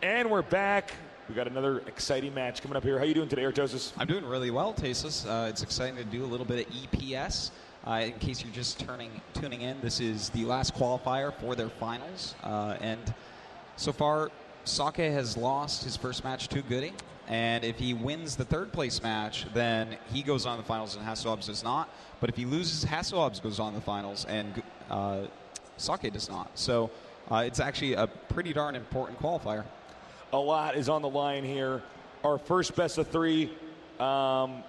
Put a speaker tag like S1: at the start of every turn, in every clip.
S1: And we're back. We got another exciting match coming up here. How you doing today, Artosis?
S2: I'm doing really well, Tasis. It's exciting to do a little bit of EPS. In case you're just tuning in, this is the last qualifier for their finals. And so far, Sake has lost his first match to Goody. And if he wins the third place match, then he goes on to the finals and Hasselhobbs does not. But if he loses, Hasselhobbs goes on to the finals and Sake does not. So it's actually a pretty darn important qualifier.
S1: A lot is on the line here. Our first best of three, not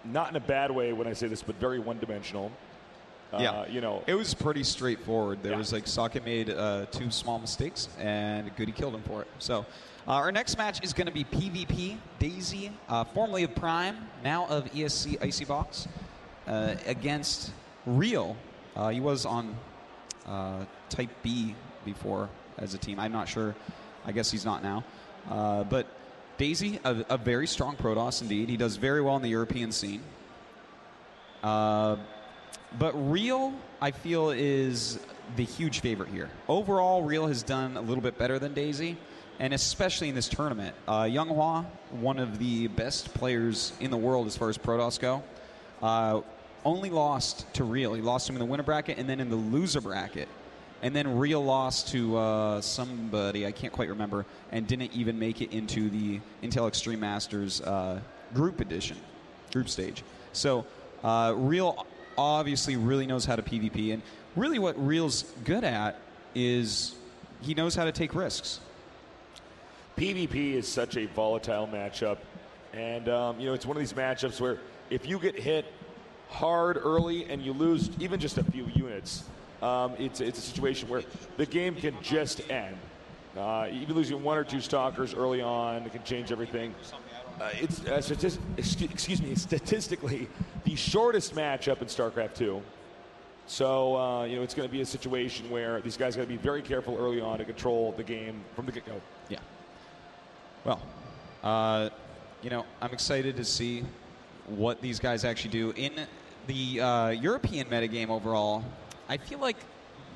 S1: in a bad way when I say this, but very one-dimensional.
S2: Yeah,
S1: you know,
S2: it was pretty straightforward. There was like Sake made 2 small mistakes, and Goody killed him for it. So our next match is going to be PvP Daisy, formerly of Prime, now of ESC Icy Box, against Real. He was on Type B before as a team. I'm not sure. I guess he's not now. But Daisy, a very strong Protoss indeed. He does very well in the European scene. But Real, I feel, is the huge favorite here. Overall, Real has done a little bit better than Daisy, and especially in this tournament. Younghua, one of the best players in the world as far as Protoss go, only lost to Real. He lost him in the winner bracket and then in the loser bracket. And then Real lost to somebody, I can't quite remember, and didn't even make it into the Intel Extreme Masters group stage. So Real obviously really knows how to PvP, and really what Real's good at is he knows how to take risks.
S1: PvP is such a volatile matchup, and you know, it's one of these matchups where if you get hit hard early and you lose even just a few units, it's a situation where the game can just end. Even losing 1 or 2 stalkers early on, it can change everything. It's statistically the shortest matchup in StarCraft 2. So you know, it's going to be a situation where these guys got to be very careful early on to control the game from the get-go.
S2: Yeah. Well, you know, I'm excited to see what these guys actually do in the European metagame overall. I feel like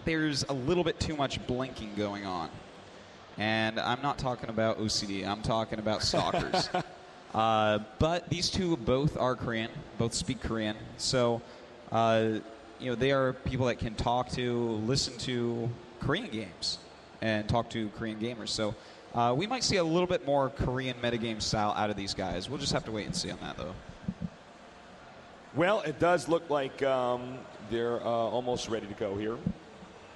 S2: there's a little bit too much blinking going on. And I'm not talking about OCD. I'm talking about stalkers. But these two both are Korean, both speak Korean. So, you know, they are people that can talk to, listen to Korean games and talk to Korean gamers. So we might see a little bit more Korean metagame style out of these guys. We'll just have to wait and see on that, though.
S1: Well, it does look like they're almost ready to go here.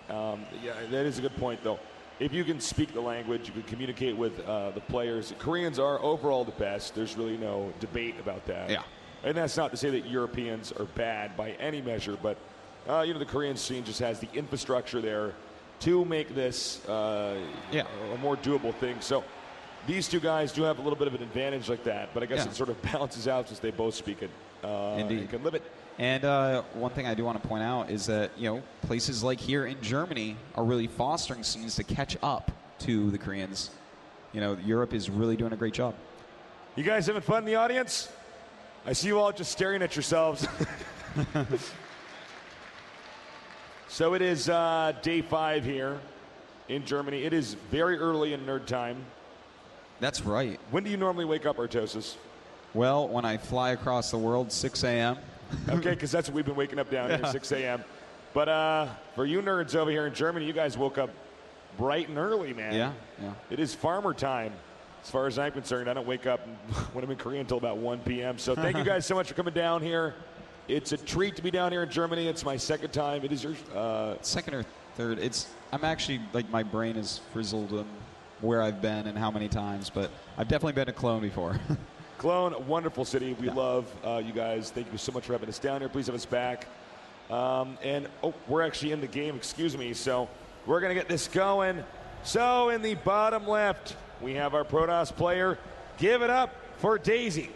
S1: Yeah, that is a good point, though. If you can speak the language, you can communicate with the players. Koreans are overall the best. There's really no debate about that.
S2: Yeah.
S1: And that's not to say that Europeans are bad by any measure, but you know, the Korean scene just has the infrastructure there to make this a more doable thing. So these two guys do have a little bit of an advantage like that, but I guess it sort of balances out since they both speak it.
S2: Indeed.
S1: And can live it.
S2: And one thing I do want to point out is that, you know, places like here in Germany are really fostering scenes to catch up to the Koreans. You know, Europe is really doing a great job.
S1: You guys having fun in the audience? I see you all just staring at yourselves. So it is day 5 here in Germany. It is very early in nerd time.
S2: That's right.
S1: When do you normally wake up, Artosis?
S2: Well, when I fly across the world, 6 a.m.
S1: Okay, because that's what we've been waking up down here, 6 a.m. But for you nerds over here in Germany, you guys woke up bright and early, man.
S2: Yeah.
S1: It is farmer time, as far as I'm concerned. I don't wake up when I'm in Korea until about 1 p.m. So thank you guys so much for coming down here. It's a treat to be down here in Germany. It's my second time. It is your
S2: second or third. I'm actually, like, my brain is frizzled on where I've been and how many times, but I've definitely been to Cologne before.
S1: Cologne, a wonderful city. We love you guys. Thank you so much for having us down here. Please have us back. And we're actually in the game, excuse me. So we're going to get this going. So in the bottom left, we have our Protoss player. Give it up for Daisy.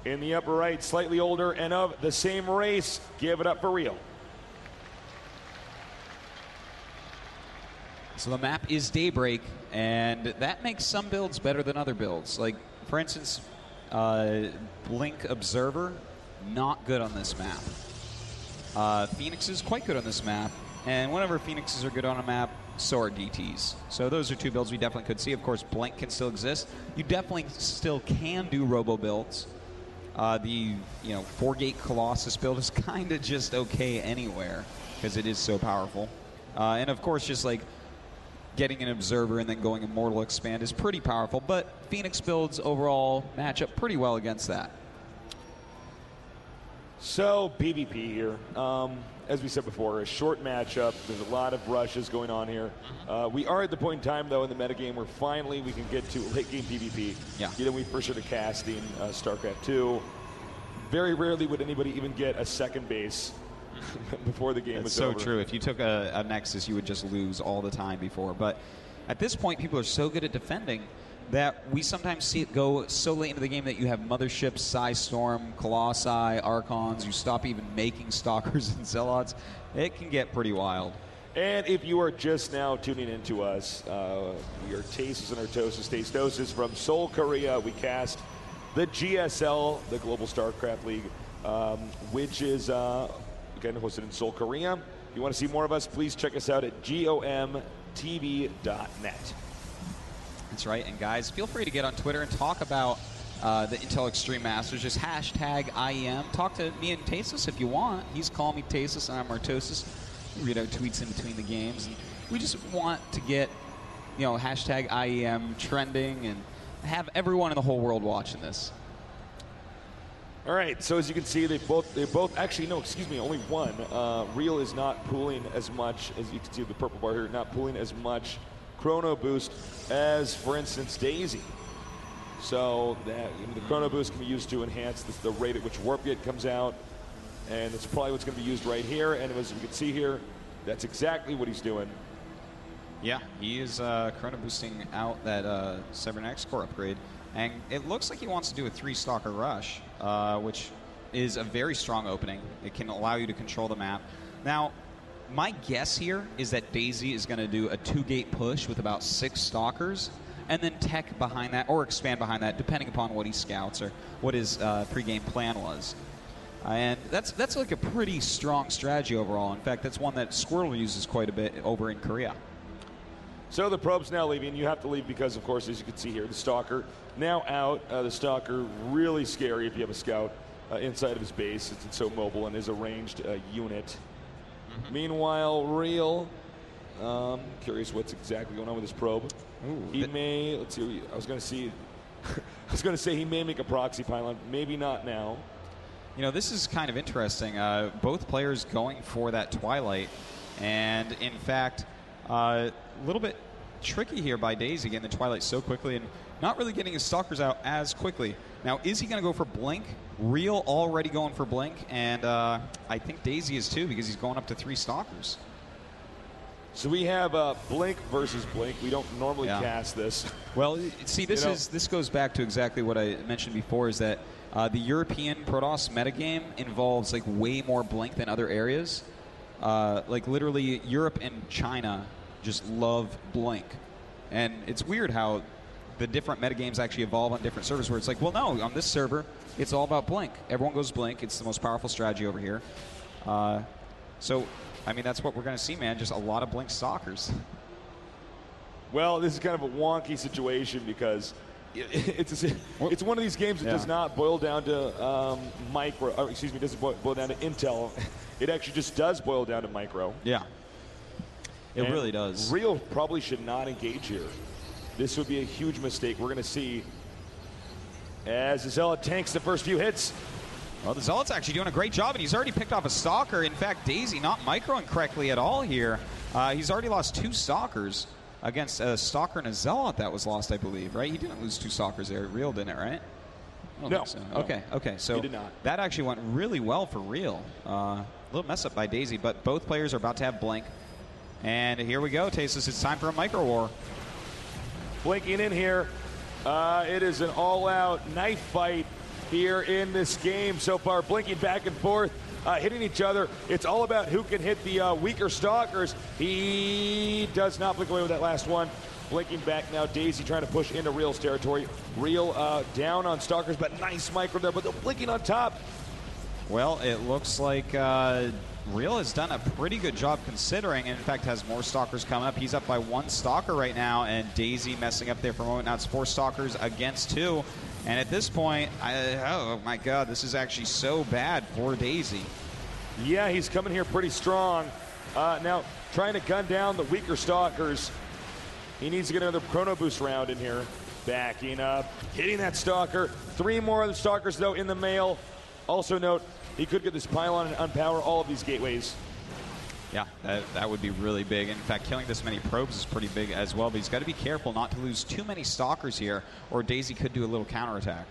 S1: In the upper right, slightly older and of the same race, give it up for Real.
S2: So the map is Daybreak, and that makes some builds better than other builds. Like, for instance, Blink Observer, not good on this map. Phoenix is quite good on this map, and whenever Phoenixes are good on a map, so are DTs. So those are two builds we definitely could see. Of course, Blink can still exist. You definitely still can do robo builds. The 4-gate Colossus build is kind of just okay anywhere because it is so powerful. And of course, just like getting an Observer and then going Immortal Expand is pretty powerful, but Phoenix builds overall match up pretty well against that.
S1: So, PvP here. As we said before, a short matchup. There's a lot of rushes going on here. We are at the point in time, though, in the metagame where finally we can get to late-game PvP.
S2: Yeah.
S1: When we first started casting StarCraft 2, very rarely would anybody even get a second base before the game was over.
S2: It's so true. If you took a Nexus, you would just lose all the time before. But at this point, people are so good at defending that we sometimes see it go so late into the game that you have Motherships, Psystorm, Colossi, Archons. You stop even making Stalkers and Zealots. It can get pretty wild.
S1: And if you are just now tuning into us, we are Tasis and Artosis, Tastosis from Seoul, Korea. We cast the GSL, the Global StarCraft League, which is again hosted in Seoul, Korea. If you want to see more of us, please check us out at gomtv.net.
S2: That's right. And guys, feel free to get on Twitter and talk about the Intel Extreme Masters. Just hashtag IEM. Talk to me and Tasis if you want. He's calling me Tasis and I'm Artosis. We read our tweets in between the games. And we just want to get, hashtag IEM trending and have everyone in the whole world watching this.
S1: All right, so as you can see, they both actually, no, excuse me, only one. Real is not pooling as much, as you can see the purple bar here, not pooling as much chrono boost as, for instance, Daisy. So that the chrono boost can be used to enhance the rate at which Warp Gate comes out, and it's probably what's going to be used right here. And as you can see here, that's exactly what he's doing.
S2: Yeah, he is chrono boosting out that Cybernetics Core upgrade, and it looks like he wants to do a 3-Stalker rush, which is a very strong opening. It can allow you to control the map. Now, my guess here is that Daisy is going to do a 2-gate push with about 6 Stalkers, and then tech behind that, or expand behind that, depending upon what he scouts or what his pre-game plan was. And that's like a pretty strong strategy overall. In fact, that's one that Squirrel uses quite a bit over in Korea.
S1: So the probe's now leaving. You have to leave because, of course, as you can see here, the Stalker now out. The Stalker, really scary if you have a scout inside of his base. It's so mobile and is a ranged unit. Meanwhile, Real, curious what's exactly going on with this probe.
S2: Ooh,
S1: he may, let's see, I was going to say he may make a proxy pylon. Maybe not now.
S2: This is kind of interesting. Both players going for that Twilight, and in fact, a little bit tricky here by Daisy getting the Twilight so quickly and not really getting his Stalkers out as quickly. Now, is he going to go for Blink? Real already going for Blink, and I think Daisy is too because he's going up to 3 Stalkers.
S1: So we have Blink versus Blink. We don't normally cast this.
S2: Well, see, this goes back to exactly what I mentioned before, is that the European Protoss metagame involves like way more Blink than other areas. Like literally Europe and China just love Blink. And it's weird how the different metagames actually evolve on different servers where it's like, well, no, on this server, it's all about Blink. Everyone goes Blink. It's the most powerful strategy over here. So, I mean, that's what we're going to see, man. Just a lot of Blink Stalkers.
S1: Well, this is kind of a wonky situation because it's one of these games that does not boil down to doesn't boil down to Intel. It actually just does boil down to micro.
S2: Yeah. It really does.
S1: Real probably should not engage here. This would be a huge mistake. We're going to see as the Zealot tanks the first few hits.
S2: Well, the Zealot's actually doing a great job, and he's already picked off a Stalker. In fact, Daisy not microing correctly at all here. He's already lost 2 Stalkers against a Stalker and a Zealot that was lost, I believe, right? He didn't lose 2 Stalkers there. Real didn't it, right? I don't think so.
S1: No.
S2: Okay. So
S1: he did not.
S2: That actually went really well for Real. A little mess up by Daisy, but both players are about to have Blink. And here we go, Tasis. It's time for a micro war.
S1: Blinking in here. It is an all-out knife fight here in this game so far. Blinking back and forth, hitting each other. It's all about who can hit the weaker Stalkers. He does not blink away with that last one. Blinking back now. Daisy trying to push into Real's territory. Real down on Stalkers, but nice micro there. But they're blinking on top.
S2: Well, it looks like Real has done a pretty good job considering, and in fact has more stalkers coming up. He's up by 1 stalker right now, and Daisy messing up there for a moment. Now it's 4 stalkers against 2. And at this point, oh my god, this is actually so bad for Daisy.
S1: Yeah, he's coming here pretty strong. Now, trying to gun down the weaker stalkers. He needs to get another Chrono Boost round in here. Backing up, hitting that stalker. 3 more of the stalkers, though, in the mail. Also note, he could get this pylon and unpower all of these gateways.
S2: Yeah, that would be really big. In fact, killing this many probes is pretty big as well, but he's got to be careful not to lose too many stalkers here, or Daisy could do a little counterattack.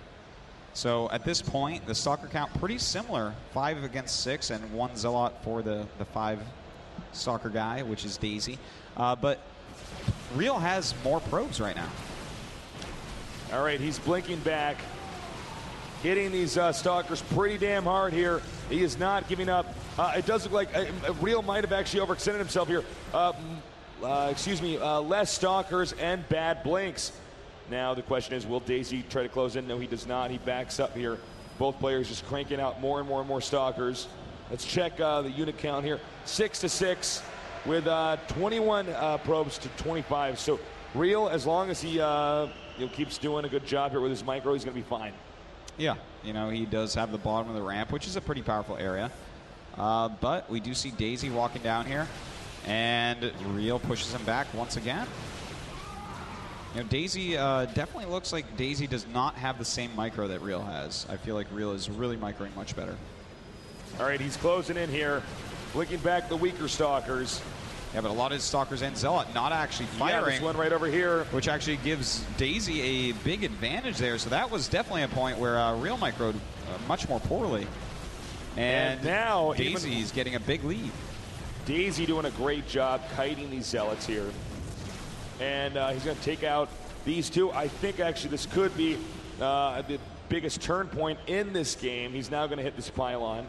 S2: So at this point, the stalker count pretty similar. 5 against 6 and 1 Zealot for the 5 stalker guy, which is Daisy. But Real has more probes right now.
S1: All right, he's blinking back. Hitting these stalkers pretty damn hard here. He is not giving up. It does look like Real might have actually overextended himself here. Less stalkers and bad blinks. Now the question is, will Daisy try to close in? No, he does not. He backs up here. Both players just cranking out more and more and more stalkers. Let's check the unit count here. 6-6 with 21 probes to 25. So Real, as long as he keeps doing a good job here with his micro, he's going to be fine.
S2: Yeah, he does have the bottom of the ramp, which is a pretty powerful area. But we do see Daisy walking down here, and Real pushes him back once again. Daisy definitely looks like Daisy does not have the same micro that Real has. I feel like Real is really microing much better.
S1: All right, he's closing in here, blinking back the weaker stalkers.
S2: Yeah, but a lot of his stalkers and Zealot not actually firing.
S1: Yeah, this one right over here.
S2: Which actually gives Daisy a big advantage there. So that was definitely a point where Real microed much more poorly. And
S1: now
S2: Daisy's getting a big lead.
S1: Daisy doing a great job kiting these Zealots here. And he's going to take out these 2. I think actually this could be the biggest turn point in this game. He's now going to hit this pylon.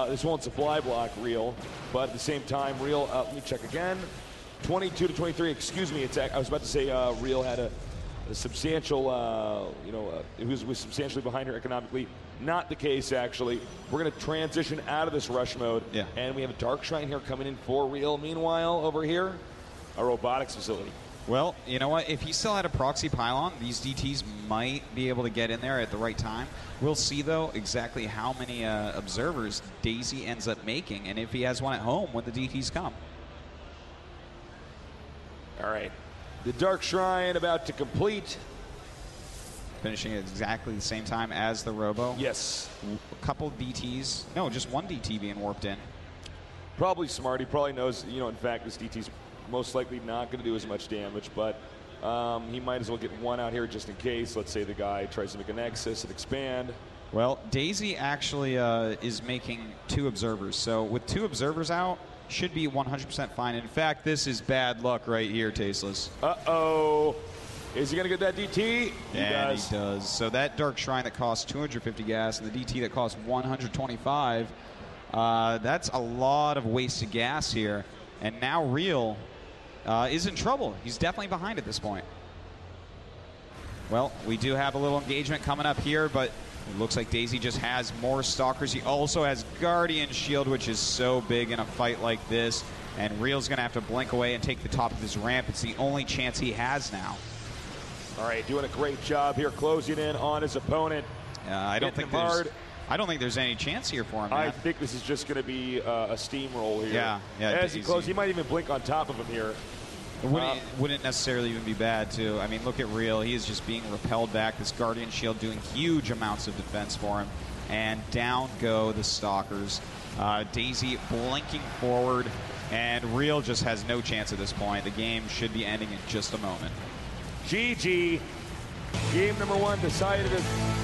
S1: This won't supply block Real, but at the same time, Real, let me check again. 22 to 23, excuse me. I was about to say Real had a substantial, it was substantially behind her economically. Not the case, actually. We're going to transition out of this rush mode.
S2: Yeah.
S1: And we have a Dark Shrine here coming in for Real. Meanwhile, over here, a robotics facility.
S2: Well, you know what? If he still had a proxy pylon, these DTs might be able to get in there at the right time. We'll see, though, exactly how many observers Daisy ends up making, and if he has one at home when the DTs come.
S1: All right. The Dark Shrine about to complete.
S2: Finishing at exactly the same time as the Robo.
S1: Yes.
S2: A couple DTs. No, just one DT being warped in.
S1: Probably smart. He probably knows, in fact, this DT's most likely not going to do as much damage, but he might as well get one out here just in case. Let's say the guy tries to make a Nexus and expand.
S2: Well, Daisy actually is making 2 observers. So with 2 observers out, should be 100% fine. In fact, this is bad luck right here, Tasteless.
S1: Uh-oh. Is he going to get that DT?
S2: He does. So that Dark Shrine that costs 250 gas and the DT that costs 125, that's a lot of wasted gas here. And now Real is in trouble. He's definitely behind at this point. Well, we do have a little engagement coming up here, but it looks like Daisy just has more stalkers. He also has Guardian Shield, which is so big in a fight like this. And Real's going to have to blink away and take the top of his ramp. It's the only chance he has now.
S1: All right, doing a great job here, closing in on his opponent.
S2: I don't think there's any chance here for him, man.
S1: I think this is just going to be a steamroll here.
S2: Yeah.
S1: As he closes, he might even blink on top of him here.
S2: It wouldn't necessarily even be bad, too. I mean, look at Real. He is just being repelled back. This Guardian Shield doing huge amounts of defense for him. And down go the Stalkers. Daisy blinking forward. And Real just has no chance at this point. The game should be ending in just a moment.
S1: GG. Game number 1 decided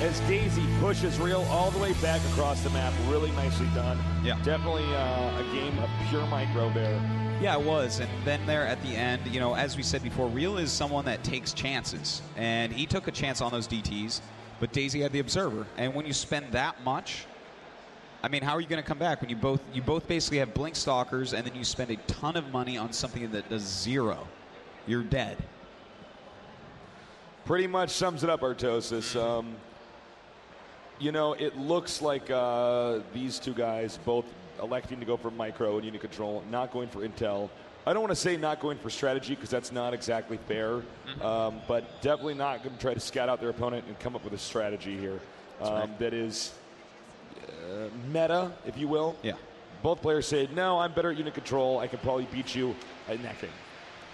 S1: as Daisy pushes Real all the way back across the map. Really nicely done.
S2: Yeah.
S1: Definitely a game of pure micro there.
S2: Yeah, it was. And then there at the end, as we said before, Real is someone that takes chances. And he took a chance on those DTs, but Daisy had the Observer. And when you spend that much, I mean, how are you going to come back when you both basically have Blink Stalkers and then you spend a ton of money on something that does 0? You're dead.
S1: Pretty much sums it up, Artosis. It looks like these 2 guys both electing to go for micro and unit control, not going for intel. I don't want to say not going for strategy because that's not exactly fair, but definitely not going to try to scout out their opponent and come up with a strategy here that is meta, if you will.
S2: Yeah.
S1: Both players say, no, I'm better at unit control. I can probably beat you in that game.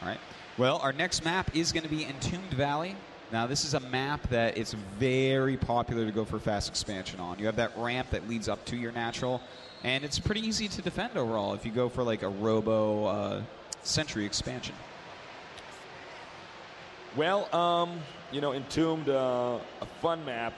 S2: All right. Well, our next map is going to be Entombed Valley. Now, this is a map that it's very popular to go for fast expansion on. You have that ramp that leads up to your natural, and it's pretty easy to defend overall if you go for like a Robo Sentry expansion.
S1: Well, Entombed, a fun map.